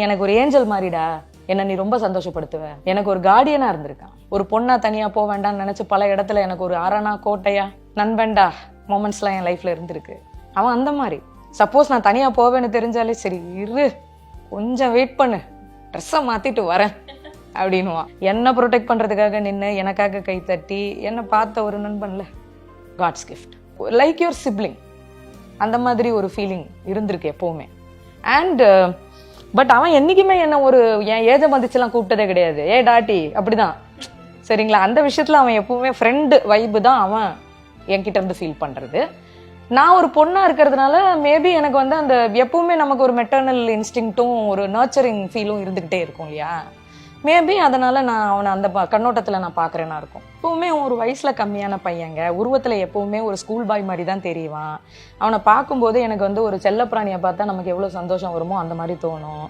எனக்கு ஒரு ஏஞ்சல் மாதிரிடா, என்ன நீ ரொம்ப சந்தோஷப்படுத்துவ. எனக்கு ஒரு கார்டியனா இருந்திருக்கான். ஒரு பொண்ணா தனியா போக வேண்டாம்னு நினைச்சு பல இடத்துல எனக்கு ஒரு அரணா கோட்டையா நண்பன்டா மொமெண்ட்ஸ்லாம் என் லைஃப்ல இருந்திருக்கு. அவன் அந்த மாதிரி. சப்போஸ் நான் தனியா போவேன்னு தெரிஞ்சாலே சரி இரு, கொஞ்சம் வெயிட் பண்ணு, ட்ரெஸ்ஸை மாத்திட்டு வரேன் அப்படின்னுவான். என்ன ப்ரொடெக்ட் பண்றதுக்காக நின்று எனக்காக கை தட்டி என்னை பார்த்த ஒரு நண்பன்ல, God's gift, like your sibling. அந்த மாதிரி ஒரு ஃபீலிங் இருந்திருக்கு எப்பவுமே. அண்ட் பட் அவன் என்னைக்குமே என்ன ஒரு என் ஏஜை மதிச்சுலாம் கூப்பிட்டதே கிடையாது. ஏ டாட்டி அப்படிதான், சரிங்களா? அந்த விஷயத்துல அவன் எப்பவுமே ஃப்ரெண்டு வைப்பு தான் அவன் என்கிட்ட இருந்து ஃபீல் பண்றது. நான் ஒரு பொண்ணா இருக்கிறதுனால மேபி எனக்கு வந்து அந்த எப்பவுமே நமக்கு ஒரு மெட்டர்னல் இன்ஸ்டிங்க்டும் ஒரு நர்ச்சரிங் ஃபீலும் இருந்துகிட்டே இருக்கும் இல்லையா? மேபி அதனால நான் அவனை அந்த கண்ணோட்டத்தில் நான் பார்க்குறேன்னா இருக்கும். எப்பவுமே ஒரு வயசில் கம்மியான பையங்க, உருவத்தில் எப்பவுமே ஒரு ஸ்கூல் பாய் மாதிரி தான் தெரியவான். அவனை பார்க்கும்போது எனக்கு வந்து ஒரு செல்லப்பிராணியை பார்த்தா நமக்கு எவ்வளோ சந்தோஷம் வருமோ அந்த மாதிரி தோணும்.